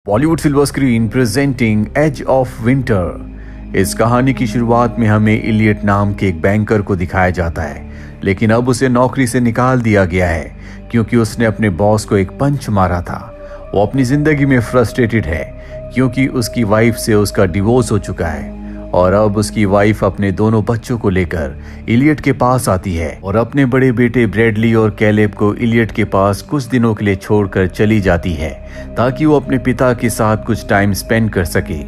Bollywood silver screen presenting age of winter. इस कहानी की शुरुआत में हमें इलियट नाम के एक बैंकर को दिखाया जाता है, लेकिन अब उसे नौकरी से निकाल दिया गया है क्योंकि उसने अपने बॉस को एक पंच मारा था। वो अपनी जिंदगी में फ्रस्ट्रेटेड है क्योंकि उसकी वाइफ से उसका डिवोर्स हो चुका है और अब उसकी वाइफ अपने दोनों बच्चों को लेकर इलियट के पास आती है और अपने बड़े बेटे ब्रैडली और कैलेब को इलियट के पास कुछ दिनों के लिए छोड़कर चली जाती है ताकि वो अपने पिता के साथ कुछ टाइम स्पेंड कर सके।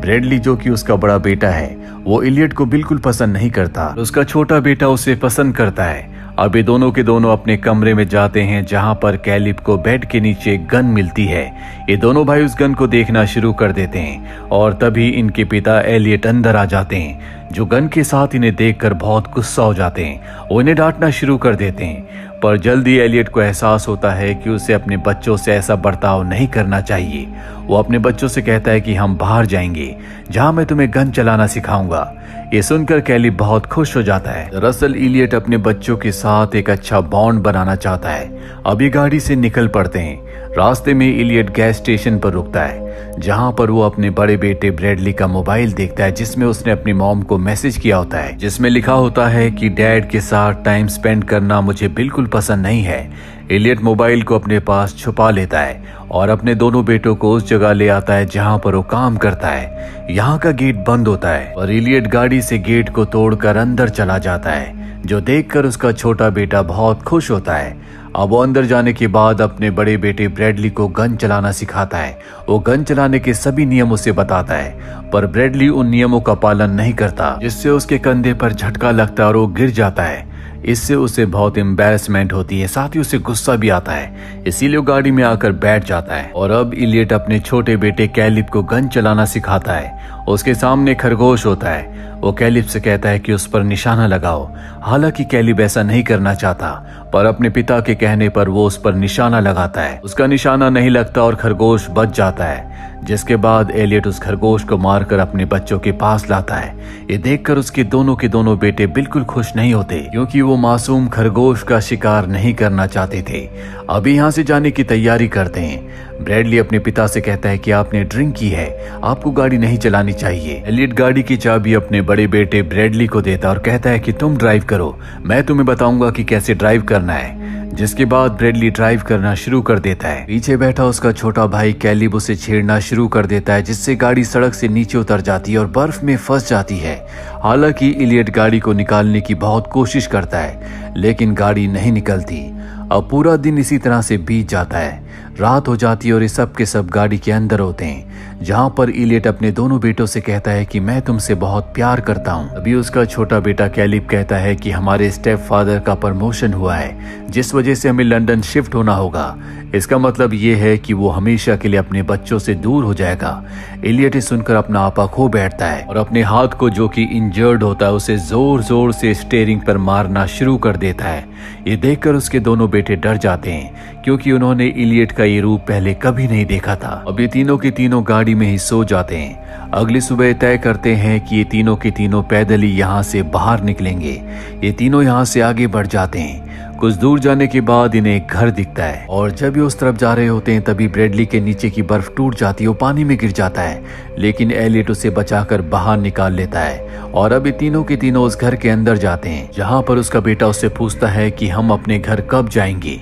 ब्रैडली, जो कि उसका बड़ा बेटा है, वो इलियट को बिल्कुल पसंद नहीं करता। उसका छोटा बेटा उसे पसंद करता है। अब ये दोनों के दोनों अपने कमरे में जाते हैं जहां पर कैलिब को बेड के नीचे गन मिलती है। ये दोनों भाई उस गन को देखना शुरू कर देते हैं और तभी इनके पिता एलियट अंदर आ जाते हैं, जो गन के साथ इन्हें देखकर बहुत गुस्सा हो जाते हैं। वो इन्हें डांटना शुरू कर देते हैं, पर जल्दी एलियट को एहसास होता है कि उसे अपने बच्चों से ऐसा बर्ताव नहीं करना चाहिए। वो अपने बच्चों से कहता है कि हम बाहर जाएंगे जहां मैं तुम्हें गन चलाना सिखाऊंगा। ये सुनकर कैलिब बहुत खुश हो जाता है। दरअसल इलियट अपने बच्चों के साथ एक अच्छा बॉन्ड बनाना चाहता है। अब ये गाड़ी से निकल पड़ते हैं। रास्ते में इलियट गैस स्टेशन पर रुकता है जहां पर वो अपने बड़े बेटे ब्रैडली का मोबाइल देखता है, जिसमें उसने अपनी मॉम को मैसेज किया होता है, जिसमें लिखा होता है कि डैड के साथ टाइम स्पेंड करना मुझे बिल्कुल पसंद नहीं है। इलियट मोबाइल को अपने पास छुपा लेता है और अपने दोनों बेटों को उस जगह ले आता है जहां पर वो काम करता है। यहाँ का गेट बंद होता है और इलियट गाड़ी से गेट को तोड़कर अंदर चला जाता है, जो देखकर उसका छोटा बेटा बहुत खुश होता है। अब वो अंदर जाने के बाद अपने बड़े बेटे ब्रैडली को गन चलाना सिखाता है। वो गन चलाने के सभी नियम उसे बताता है, पर ब्रैडली उन नियमों का पालन नहीं करता, जिससे उसके कंधे पर झटका लगता है और वो गिर जाता है। इससे उसे बहुत एम्बैरेसमेंट होती है, साथ ही उसे गुस्सा भी आता है। इसीलिए वो गाड़ी में आकर बैठ जाता है और अब इलियट अपने छोटे बेटे कैलिब को गन चलाना सिखाता है। उसके सामने खरगोश होता है। वो कैलिब से कहता है कि उस पर निशाना लगाओ। हालांकि कैलिब ऐसा नहीं करना चाहता, पर अपने पिता के कहने पर वो उस पर निशाना लगाता है। उसका निशाना नहीं लगता और खरगोश बच जाता है, जिसके बाद एलियट उस खरगोश को मारकर अपने बच्चों के पास लाता है। ये देखकर उसके दोनों के दोनों बेटे बिल्कुल खुश नहीं होते क्योंकि वो मासूम खरगोश का शिकार नहीं करना चाहते थे। अभी यहाँ से जाने की तैयारी करते हैं। ब्रैडली अपने पिता से कहता है कि आपने ड्रिंक की है, आपको गाड़ी नहीं चलानी चाहिए। एलियट गाड़ी की चाबी अपने बड़े बेटे ब्रैडली को देता और कहता है कि तुम ड्राइव करो, मैं तुम्हें बताऊंगा कि कैसे ड्राइव करना है। जिसके बाद ब्रैडली ड्राइव करना शुरू कर देता है। पीछे बैठा उसका छोटा भाई कैलिब उसे छेड़ना शुरू कर देता है, जिससे गाड़ी सड़क से नीचे उतर जाती है और बर्फ में फंस जाती है। हालांकि इलियट गाड़ी को निकालने की बहुत कोशिश करता है, लेकिन गाड़ी नहीं निकलती। अब पूरा दिन इसी तरह से बीत जाता है। रात हो जाती है और ये सब के सब गाड़ी के अंदर होते हैं, जहां पर इलियट अपने दोनों बेटों से कहता है कि मैं तुमसे बहुत प्यार करता हूं। अभी उसका छोटा बेटा कैलिब कहता है कि हमारे स्टेप फादर का प्रमोशन हुआ है, जिस वजह से हमें लंदन शिफ्ट होना होगा। इसका मतलब ये है कि वो हमेशा के लिए अपने बच्चों से दूर हो जाएगा। इलियट सुनकर अपना आपा खो बैठता है और अपने हाथ को, जो कि इंजर्ड होता है, उसे जोर जोर से स्टीयरिंग पर मारना शुरू कर देता है। ये देखकर उसके दोनों बेटे डर जाते हैं क्योंकि उन्होंने इलियट का ये रूप पहले कभी नहीं देखा था। अब ये तीनों के तीनों गाड़ी में ही सो जाते हैं। अगली सुबह तय करते हैं कि ये तीनों के तीनों पैदल ही यहाँ से बाहर निकलेंगे। ये तीनों यहाँ से आगे बढ़ जाते हैं। कुछ दूर जाने के बाद इन्हें एक घर दिखता है और जब ये उस तरफ जा रहे होते हैं तभी ब्रैडली के नीचे की बर्फ टूट जाती है, वो पानी में गिर जाता है, लेकिन एलियट उसे बचाकर बाहर निकाल लेता है। और अब ये तीनों के तीनों उस घर के अंदर जाते हैं, जहां पर उसका बेटा उससे पूछता है कि हम अपने घर कब जाएंगे।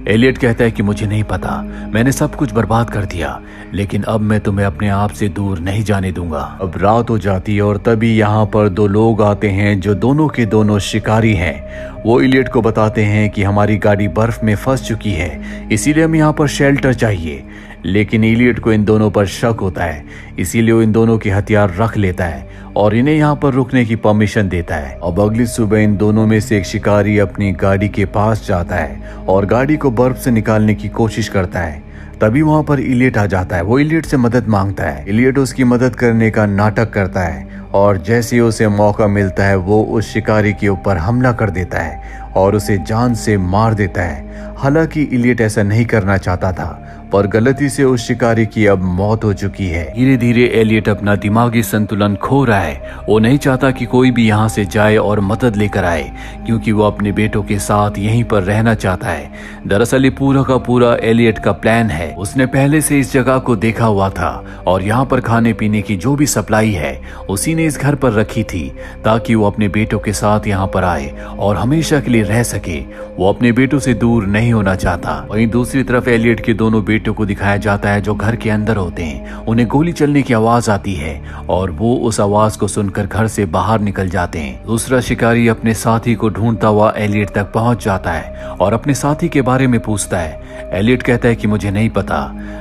एलियट कहता है कि मुझे नहीं पता, मैंने सब कुछ बर्बाद कर दिया, लेकिन अब मैं तुम्हें अपने आप से दूर नहीं जाने दूंगा। अब रात हो जाती है और तभी यहाँ पर दो लोग आते हैं जो दोनों के दोनों शिकारी हैं। वो इलियट को बताते हैं कि हमारी गाड़ी बर्फ में फंस चुकी है, इसीलिए हमें यहाँ पर शेल्टर चाहिए। लेकिन इलियट को इन दोनों पर शक होता है, इसीलिए वो इन दोनों के हथियार रख लेता है और इन्हें यहाँ पर रुकने की परमिशन देता है। अब अगली सुबह इन दोनों में से एक शिकारी अपनी गाड़ी के पास जाता है और गाड़ी को बर्फ से निकालने की कोशिश करता है। तभी वहां पर इलियट आ जाता है। वो इलियट से मदद मांगता है। इलियट उसकी मदद करने का नाटक करता है और जैसे ही उसे मौका मिलता है वो उस शिकारी के ऊपर हमला कर देता है और उसे जान से मार देता है। हालांकि इलियट ऐसा नहीं करना चाहता था, पर गलती से उस शिकारी की अब मौत हो चुकी है। धीरे धीरे एलियट अपना दिमागी संतुलन खो रहा है। वो नहीं चाहता कि कोई भी यहाँ से जाए और मदद लेकर आए, क्योंकि वो अपने बेटों के साथ यहीं पर रहना चाहता है। दरअसल ये पूरा का पूरा एलियट का प्लान है। उसने पहले से इस जगह को देखा हुआ था और यहाँ पर खाने पीने की जो भी सप्लाई है उसी ने इस घर पर रखी थी, ताकि वो अपने बेटों के साथ यहाँ पर आए और हमेशा के लिए रह सके। वो अपने बेटों से दूर नहीं होना चाहता। वहीं दूसरी तरफ एलियट के दोनों बेटों को दिखाया जाता है जो घर के अंदर होते हैं। उन्हें गोली चलने की आवाज आती है और वो उस आवाज को सुनकर घर से बाहर निकल जाते हैं। दूसरा शिकारी अपने साथी को ढूंढता हुआ एलियट तक पहुंच जाता है और अपने साथी के बारे में पूछता है। एलियट कहता है कि मुझे नहीं पता,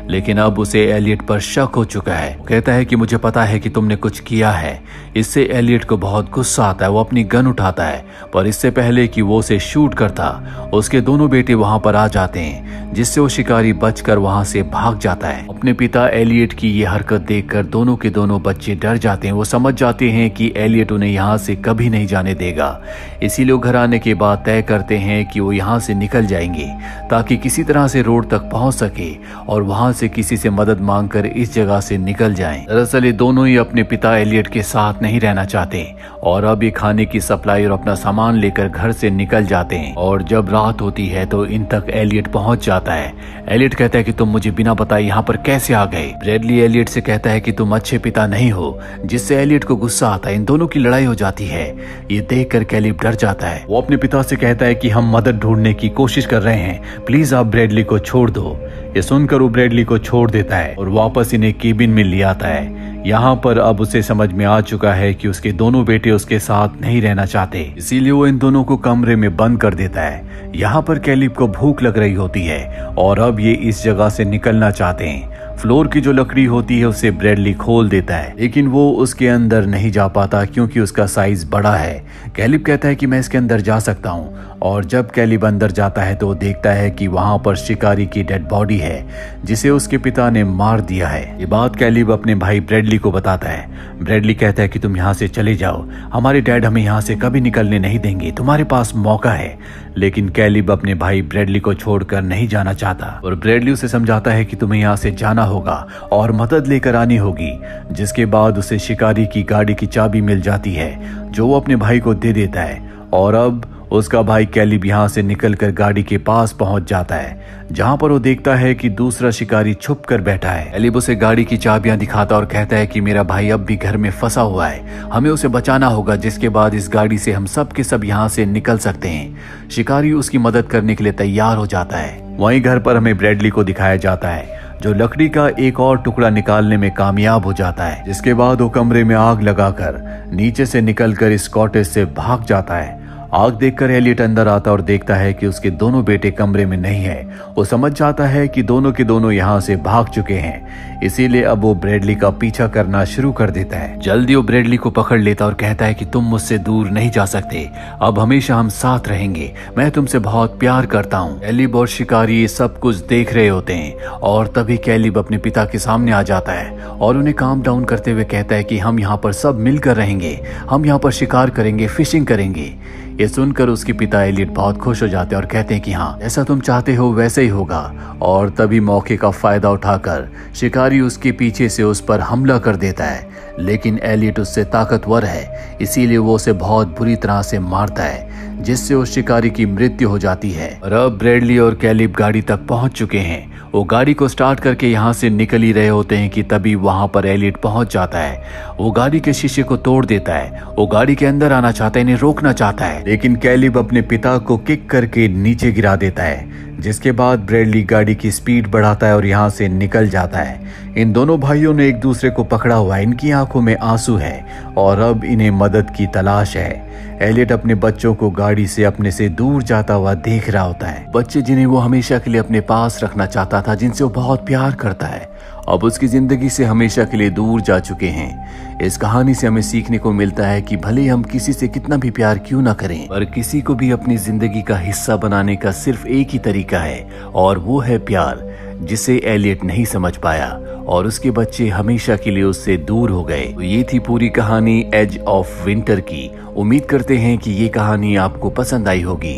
लेकिन अब उसे एलियट पर शक हो चुका है। वो कहता है कि मुझे पता है कि तुमने कुछ किया है। इससे एलियट को बहुत गुस्सा आता है। वो अपनी गन उठाता है, पर इससे पहले कि वो उसे शूट करता उसके दोनों बेटे वहां पर आ जाते हैं, जिससे वो शिकारी बचकर वहां से भाग जाता है। अपने पिता एलियट की ये हरकत देखकर दोनों के दोनों बच्चे डर जाते हैं। वो समझ जाते हैं कि एलियट उन्हें यहाँ से कभी नहीं जाने देगा। इसीलिए वो घर आने के बाद तय करते हैं कि वो यहाँ से निकल जाएंगे, ताकि किसी तरह से रोड तक पहुंच सके और वहां से किसी से मदद मांगकर इस जगह से निकल जाएं। दरअसल ये दोनों ही अपने पिता एलियट के साथ नहीं रहना चाहते और अब ये खाने की सप्लाई और अपना सामान लेकर घर से निकल जाते हैं। और जब रात होती है तो इन तक एलियट पहुंच जाता है। एलियट कहता है कि तुम मुझे बिना बताए यहाँ पर कैसे आ गए। ब्रैडली एलियट से कहता है कि तुम अच्छे पिता नहीं हो, जिससे एलियट को गुस्सा आता है। इन दोनों की लड़ाई हो जाती है। ये देखकर कैलिब डर जाता है। वो अपने पिता से कहता है कि हम मदद ढूंढने की कोशिश कर रहे हैं, प्लीज आप ब्रैडली को छोड़ दो। ये सुनकर वो ब्रैडली को छोड़ देता है और वापस इन्हें केबिन में ले आता है। यहाँ पर अब उसे समझ में आ चुका है कि उसके दोनों बेटे उसके साथ नहीं रहना चाहते, इसीलिए वो इन दोनों को कमरे में बंद कर देता है। यहाँ पर कैलिब को भूख लग रही होती है और अब ये इस जगह से निकलना चाहते हैं। फ्लोर की जो लकड़ी होती है उसे ब्रैडली खोल देता है, लेकिन वो उसके अंदर नहीं जा पाता क्योंकि उसका साइज बड़ा है। कैलिब कहता है कि मैं इसके अंदर जा सकता हूँ, और जब कैलिब अंदर जाता है तो देखता है कि वहां पर शिकारी की डेड बॉडी है, जिसे उसके पिता ने मार दिया है। ये बात कैलिब अपने भाई ब्रैडली को बताता है। ब्रैडली कहता है कि तुम यहाँ से चले जाओ, हमारे डैड हमें यहाँ से कभी निकलने नहीं देंगे, तुम्हारे पास मौका है। लेकिन कैलिब अपने भाई ब्रैडली को छोड़कर नहीं जाना चाहता और ब्रैडली उसे समझाता है कि तुम्हें यहाँ से जाना होगा और मदद लेकर आनी होगी। जिसके बाद उसे शिकारी की गाड़ी की चाबी मिल जाती है, जो वो अपने भाई को दे देता है। और अब उसका भाई कैलिब यहाँ से निकलकर गाड़ी के पास पहुंच जाता है, जहां पर वो देखता है कि दूसरा शिकारी छुप कर बैठा है। कैलिब उसे गाड़ी की चाबियां दिखाता और कहता है कि मेरा भाई अब भी घर में फंसा हुआ है, हमें उसे बचाना होगा, जिसके बाद इस गाड़ी से हम सब के सब यहाँ से निकल सकते हैं। शिकारी उसकी मदद करने के लिए तैयार हो जाता है। वहीं घर पर हमें ब्रैडली को दिखाया जाता है, जो लकड़ी का एक और टुकड़ा निकालने में कामयाब हो जाता है। जिसके बाद वो कमरे में आग लगाकर नीचे से निकलकर इस कॉटेज से भाग जाता है। आग देखकर एलियट अंदर आता और देखता है कि उसके दोनों बेटे कमरे में नहीं है। वो समझ जाता है कि दोनों के दोनों यहाँ से भाग चुके हैं, इसीलिए अब वो ब्रैडली का पीछा करना शुरू कर देता है। जल्दी वो ब्रैडली को पकड़ लेता और कहता है कि तुम मुझसे दूर नहीं जा सकते, अब हमेशा हम साथ रहेंगे, मैं तुमसे बहुत प्यार करता हूँ। कैलिब और शिकारी ये सब कुछ देख रहे होते हैं और तभी कैलिब अपने पिता के सामने आ जाता है और उन्हें काम डाउन करते हुए कहता है कि हम यहाँ पर सब मिलकर रहेंगे, हम यहाँ पर शिकार करेंगे, फिशिंग करेंगे। ये सुनकर उसके पिता एलियट बहुत खुश हो जाते हैं और कहते हैं कि हाँ, ऐसा तुम चाहते हो वैसे ही होगा। और तभी मौके का फायदा उठाकर शिकारी उसके पीछे से उस पर हमला कर देता है, लेकिन एलियट उससे ताकतवर है, इसीलिए वो उसे बहुत बुरी तरह से मारता है, जिससे उस शिकारी की मृत्यु हो जाती है। और अब ब्रैडली और कैलिब गाड़ी तक पहुंच चुके हैं। वो गाड़ी को स्टार्ट करके यहाँ से निकल ही रहे होते हैं कि तभी वहां पर एलियट पहुंच जाता है। वो गाड़ी के शीशे को तोड़ देता है। वो गाड़ी के अंदर आना चाहता है, इन्हें रोकना चाहता है, लेकिन कैलिब अपने पिता को किक करके नीचे गिरा देता है। जिसके बाद ब्रैडली गाड़ी की स्पीड बढ़ाता है और यहाँ से निकल जाता है। इन दोनों भाइयों ने एक दूसरे को पकड़ा हुआ है, इनकी आंखों में आंसू है और अब इन्हें मदद की तलाश है। एलियट अपने बच्चों को गाड़ी से अपने से दूर जाता हुआ देख रहा होता है। बच्चे जिन्हें वो हमेशा के लिए अपने पास रखना चाहता था, जिनसे वो बहुत प्यार करता है, अब उसकी जिंदगी से हमेशा के लिए दूर जा चुके हैं। इस कहानी से हमें सीखने को मिलता है कि भले हम किसी से कितना भी प्यार क्यों ना करें, पर किसी को भी अपनी जिंदगी का हिस्सा बनाने का सिर्फ एक ही तरीका है और वो है प्यार, जिसे एलियट नहीं समझ पाया और उसके बच्चे हमेशा के लिए उससे दूर हो गए। तो ये थी पूरी कहानी एज ऑफ विंटर की। उम्मीद करते हैं कि ये कहानी आपको पसंद आई होगी।